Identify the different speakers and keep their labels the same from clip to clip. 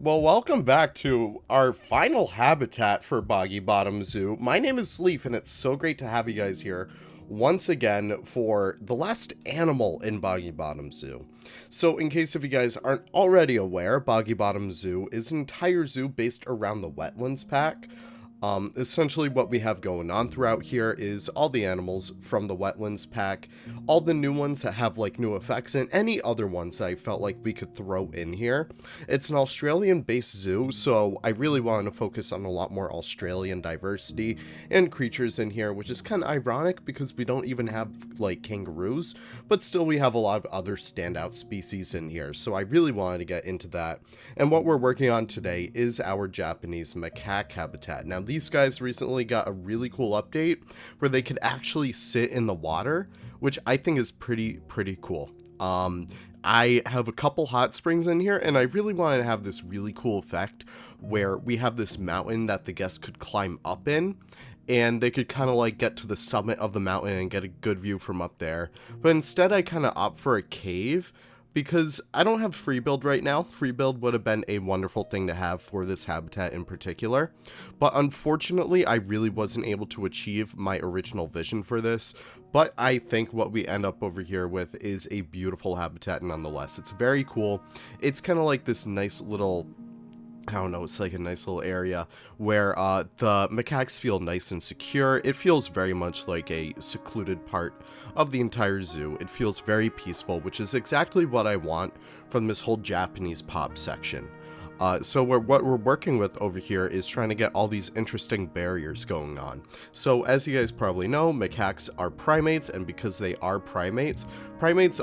Speaker 1: Well, welcome back to our final habitat for Boggy Bottom Zoo. My name is Sleef, and it's so great to have you guys here once again for the last animal in Boggy Bottom Zoo. So, in case if you guys aren't already aware, Boggy Bottom Zoo is an entire zoo based around the Wetlands pack. Essentially what we have going on throughout here is all the animals from the Wetlands pack, all the new ones that have like new effects, and any other ones that I felt like we could throw in here. It's an Australian based zoo, so I really wanted to focus on a lot more Australian diversity and creatures in here, which is kind of ironic because we don't even have like kangaroos, but still we have a lot of other standout species in here, so I really wanted to get into that. And what we're working on today is our Japanese macaque habitat. Now these guys recently got a really cool update where they could actually sit in the water, which I think is pretty cool. I have a couple hot springs in here, and I really wanted to have this really cool effect where we have this mountain that the guests could climb up in, and they could kind of like get to the summit of the mountain and get a good view from up there. But instead I kind of opt for a cave, because I don't have free build right now. Free build would have been a wonderful thing to have for this habitat in particular, but unfortunately I really wasn't able to achieve my original vision for this. But I think what we end up over here with is a beautiful habitat nonetheless. It's very cool. It's kind of like this nice little, I don't know, it's like a nice little area where the macaques feel nice and secure. It feels very much like a secluded part of the entire zoo. It feels very peaceful, which is exactly what I want from this whole Japanese pop section. So what we're working with over here is trying to get all these interesting barriers going on. So as you guys probably know, macaques are primates, and because they are primates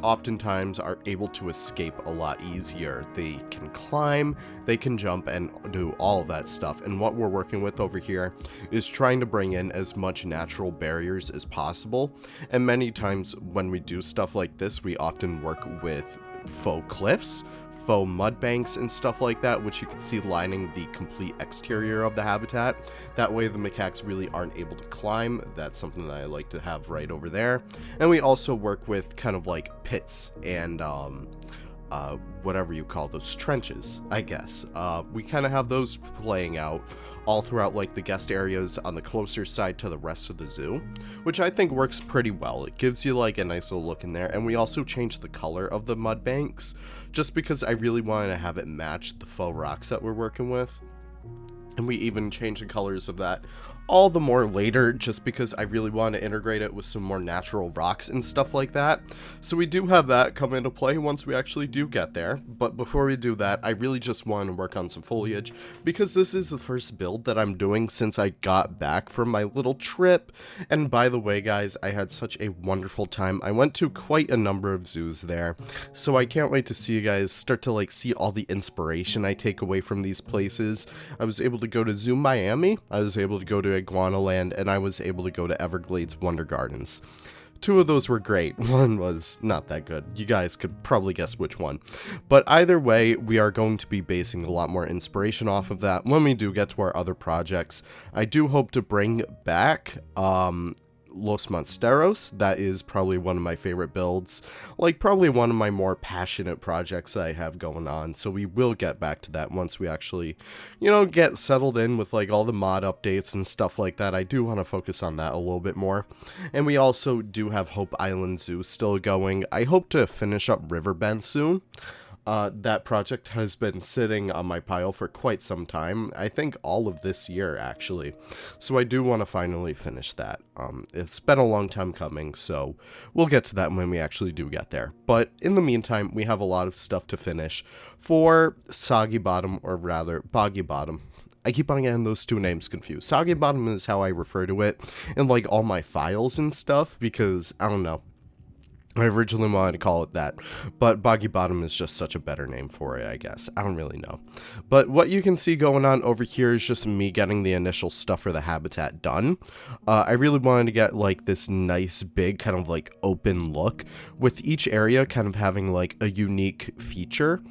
Speaker 1: oftentimes are able to escape a lot easier. They can climb, they can jump, and do all of that stuff. And what we're working with over here is trying to bring in as much natural barriers as possible. And many times when we do stuff like this, we often work with faux cliffs, faux mud banks and stuff like that, which you can see lining the complete exterior of the habitat. That way the macaques really aren't able to climb. That's something that I like to have right over there. And we also work with kind of like pits and whatever you call those, trenches, I guess. We kind of have those playing out all throughout like the guest areas on the closer side to the rest of the zoo, which I think works pretty well. It gives you like a nice little look in there. And we also changed the color of the mud banks just because I really wanted to have it match the faux rocks that we're working with. And we even changed the colors of that all the more later, just because I really want to integrate it with some more natural rocks and stuff like that. So we do have that come into play once we actually do get there. But before we do that, I really just want to work on some foliage, because this is the first build that I'm doing since I got back from my little trip. And by the way, guys, I had such a wonderful time. I went to quite a number of zoos there, so I can't wait to see you guys start to like see all the inspiration I take away from these places. I was able to go to Zoo Miami, I was able to go to Iguanaland, and I was able to go to Everglades Wonder Gardens. Two of those were great. One was not that good. You guys could probably guess which one. But either way, we are going to be basing a lot more inspiration off of that when we do get to our other projects. I do hope to bring back Los Monsteros. That is probably one of my favorite builds, like probably one of my more passionate projects that I have going on. So we will get back to that once we actually, get settled in with like all the mod updates and stuff like that. I do want to focus on that a little bit more. And we also do have Hope Island Zoo still going. I hope to finish up Riverbend soon. That project has been sitting on my pile for quite some time. I think all of this year, actually. So I do want to finally finish that. It's been a long time coming, so we'll get to that when we actually do get there. But in the meantime, we have a lot of stuff to finish for Soggy Bottom, or rather, Boggy Bottom. I keep on getting those two names confused. Soggy Bottom is how I refer to it in like all my files and stuff, because, I don't know, I originally wanted to call it that, but Boggy Bottom is just such a better name for it, I guess. I don't really know. But what you can see going on over here is just me getting the initial stuff for the habitat done. I really wanted to get like this nice big kind of like open look, with each area kind of having like a unique feature.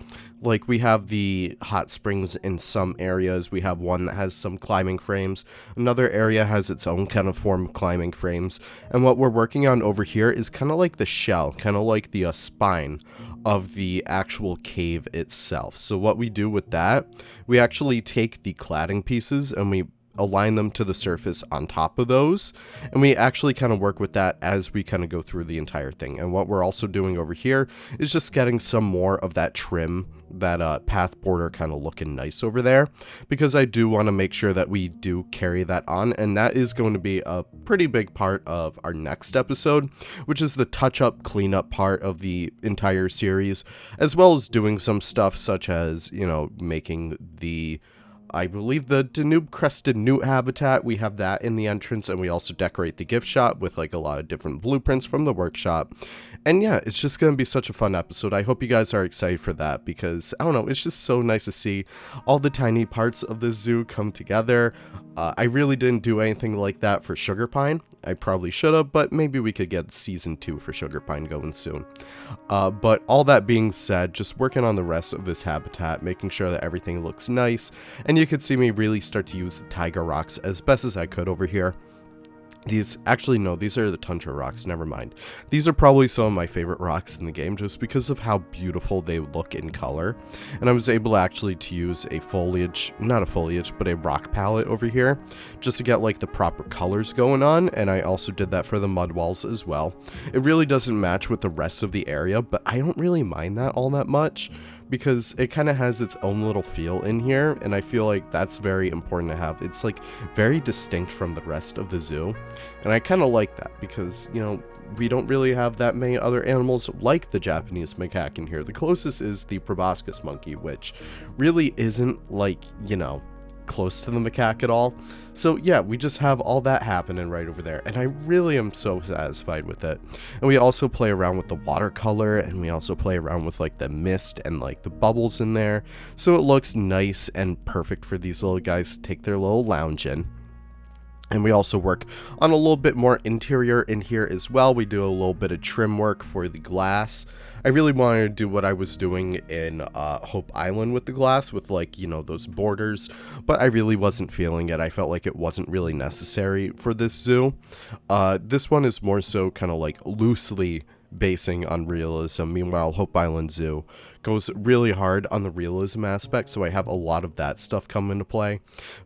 Speaker 1: Like, we have the hot springs in some areas. We have one that has some climbing frames. Another area has its own kind of form of climbing frames. And what we're working on over here is kind of like the shell, kind of like the spine of the actual cave itself. So what we do with that, we actually take the cladding pieces and we align them to the surface on top of those, and we actually kind of work with that as we kind of go through the entire thing. And what we're also doing over here is just getting some more of that trim, that path border kind of looking nice over there, because I do want to make sure that we do carry that on, and that is going to be a pretty big part of our next episode, which is the touch-up cleanup part of the entire series, as well as doing some stuff such as, you know, making the, I believe, the Danube crested newt habitat. We have that in the entrance, and we also decorate the gift shop with like a lot of different blueprints from the workshop. And yeah, it's just going to be such a fun episode. I hope you guys are excited for that, because I don't know, it's just so nice to see all the tiny parts of the zoo come together. I really didn't do anything like that for Sugar Pine. I probably should have, but maybe we could get season 2 for Sugar Pine going soon. But all that being said, just working on the rest of this habitat, making sure that everything looks nice, and you could see me really start to use the Tundra Rocks as best as I could over here. These, actually no, these are the Tundra Rocks, never mind. These are probably some of my favorite rocks in the game just because of how beautiful they look in color. And I was able actually to use a foliage, not a foliage, but a rock palette over here just to get like the proper colors going on, and I also did that for the mud walls as well. It really doesn't match with the rest of the area, but I don't really mind that all that much, because it kind of has its own little feel in here, and I feel like that's very important to have. It's like very distinct from the rest of the zoo, and I kind of like that because, you know, we don't really have that many other animals like the Japanese macaque in here. The closest is the proboscis monkey, which really isn't like, you know, close to the macaque at all. So yeah, we just have all that happening right over there, and I really am so satisfied with it. And we also play around with the watercolor, and we also play around with like the mist and like the bubbles in there, so it looks nice and perfect for these little guys to take their little lounge in. And we also work on a little bit more interior in here as well. We do a little bit of trim work for the glass. I really wanted to do what I was doing in Hope Island with the glass, with like, you know, those borders, but I really wasn't feeling it. I felt like it wasn't really necessary for this zoo. This one is more so kind of like loosely basing on realism. Meanwhile, Hope Island Zoo goes really hard on the realism aspect, so I have a lot of that stuff come into play.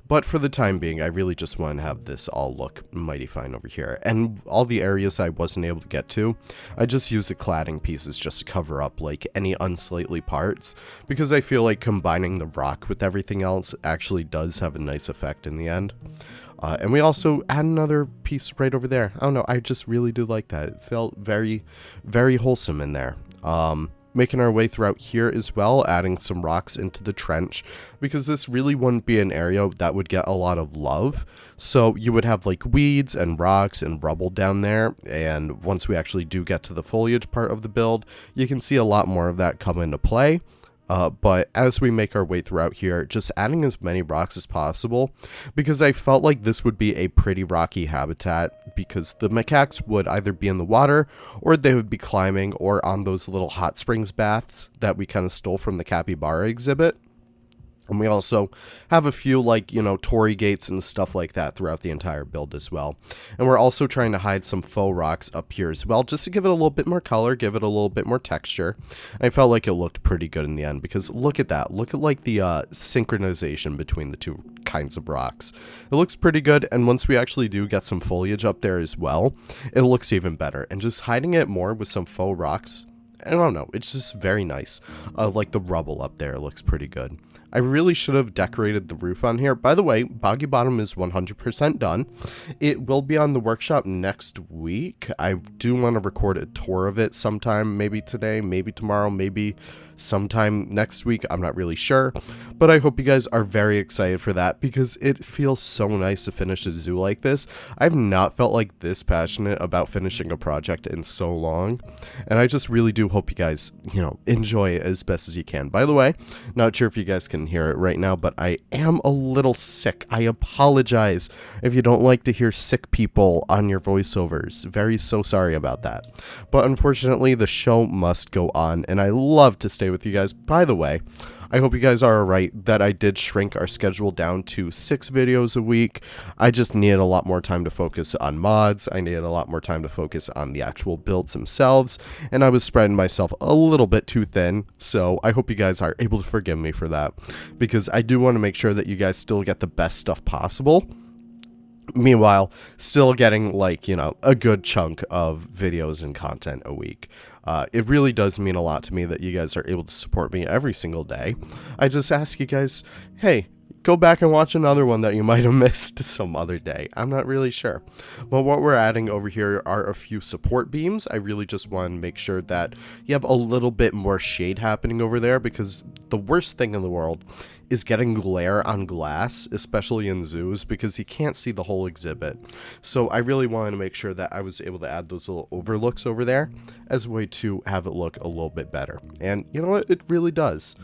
Speaker 1: But for the time being, I really just want to have this all look mighty fine over here. And all the areas I wasn't able to get to, I just use the cladding pieces just to cover up like any unsightly parts, because I feel like combining the rock with everything else actually does have a nice effect in the end. And we also add another piece right over there. I don't know, I just really do like that. It felt very, very wholesome in there. Making our way throughout here as well, adding some rocks into the trench, because this really wouldn't be an area that would get a lot of love. So you would have like weeds and rocks and rubble down there, and once we actually do get to the foliage part of the build, you can see a lot more of that come into play. But as we make our way throughout here, just adding as many rocks as possible, because I felt like this would be a pretty rocky habitat, because the macaques would either be in the water, or they would be climbing, or on those little hot springs baths that we kind of stole from the capybara exhibit. And we also have a few, like, you know, torii gates and stuff like that throughout the entire build as well. And we're also trying to hide some faux rocks up here as well, just to give it a little bit more color, give it a little bit more texture. I felt like it looked pretty good in the end, because look at that. Look at, like, the synchronization between the two kinds of rocks. It looks pretty good, and once we actually do get some foliage up there as well, it looks even better. And just hiding it more with some faux rocks, I don't know, it's just very nice. Like the rubble up there looks pretty good. I really should have decorated the roof on here. By the way, Boggy Bottom is 100% done. It will be on the workshop next week. I do want to record a tour of it sometime, maybe today, maybe tomorrow, maybe sometime next week. I'm not really sure, but I hope you guys are very excited for that, because it feels so nice to finish a zoo like this. I've not felt like this passionate about finishing a project in so long, and I just really do hope you guys, you know, enjoy it as best as you can. By the way, not sure if you guys can can hear it right now, but I am a little sick. I apologize if you don't like to hear sick people on your voiceovers. Very so sorry about that. But unfortunately, the show must go on, and I love to stay with you guys. By the way, I hope you guys are alright that I did shrink our schedule down to 6 videos a week. I just needed a lot more time to focus on mods. I needed a lot more time to focus on the actual builds themselves, and I was spreading myself a little bit too thin, so I hope you guys are able to forgive me for that, because I do want to make sure that you guys still get the best stuff possible. Meanwhile, still getting, like, you know, a good chunk of videos and content a week. It really does mean a lot to me that you guys are able to support me every single day. I just ask you guys, hey, go back and watch another one that you might have missed some other day. I'm not really sure. But what we're adding over here are a few support beams. I really just want to make sure that you have a little bit more shade happening over there, because the worst thing in the world is getting glare on glass, especially in zoos, because you can't see the whole exhibit. So I really wanted to make sure that I was able to add those little overlooks over there as a way to have it look a little bit better. And you know what? It really does.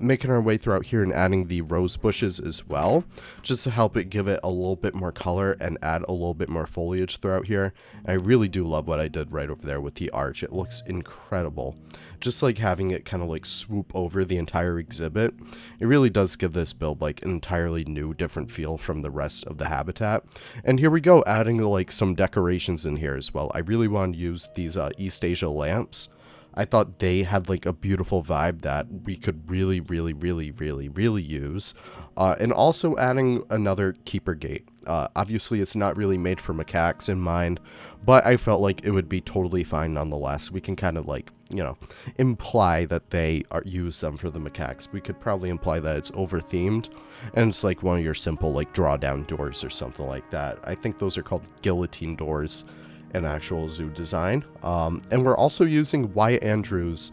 Speaker 1: Making our way throughout here and adding the rose bushes as well, just to help it give it a little bit more color and add a little bit more foliage throughout here. And I really do love what I did right over there with the arch. It looks incredible. Just like having it kind of like swoop over the entire exhibit. It really does give this build like an entirely new, different feel from the rest of the habitat. And here we go, adding like some decorations in here as well. I really want to use these East Asia lamps. I thought they had like a beautiful vibe that we could really use. And also adding another keeper gate. Obviously it's not really made for macaques in mind, but I felt like it would be totally fine nonetheless. We can kind of like, you know, imply that they use them for the macaques. We could probably imply that it's over themed and it's like one of your simple like drawdown doors or something like that. I think those are called guillotine doors. An actual zoo design. And we're also using Wyatt Andrews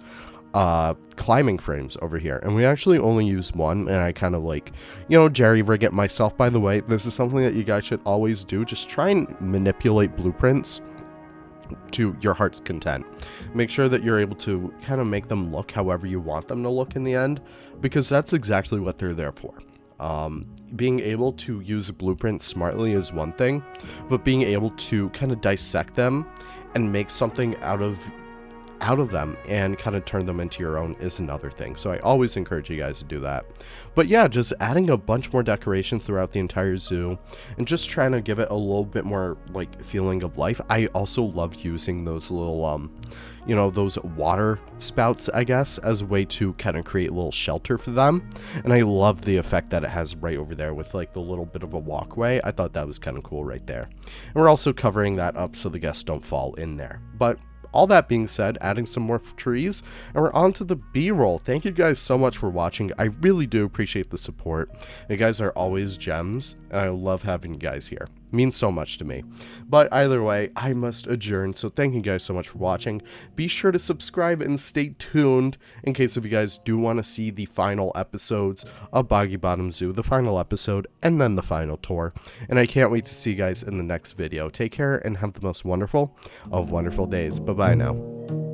Speaker 1: climbing frames over here, and we actually only use one, and I kind of like, you know, jerry rig it myself. By the way, this is something that you guys should always do. Just try and manipulate blueprints to your heart's content. Make sure that you're able to kind of make them look however you want them to look in the end, because that's exactly what they're there for. Being able to use a blueprint smartly is one thing, but being able to kind of dissect them and make something out of them and kind of turn them into your own is another thing. So I always encourage you guys to do that. But yeah, just adding a bunch more decoration throughout the entire zoo and just trying to give it a little bit more like feeling of life. I also love using those little you know, those water spouts, I guess, as a way to kind of create a little shelter for them. And I love the effect that it has right over there with like the little bit of a walkway. I thought that was kind of cool right there. And we're also covering that up so the guests don't fall in there. But all that being said, adding some more trees, and we're on to the B-roll. Thank you guys so much for watching. I really do appreciate the support. You guys are always gems, and I love having you guys here. It means so much to me. But either way, I must adjourn, so thank you guys so much for watching. Be sure to subscribe and stay tuned in case if you guys do want to see the final episodes of Boggy Bottom Zoo, the final episode, and then the final tour. And I can't wait to see you guys in the next video. Take care and have the most wonderful of wonderful days. Bye-bye now.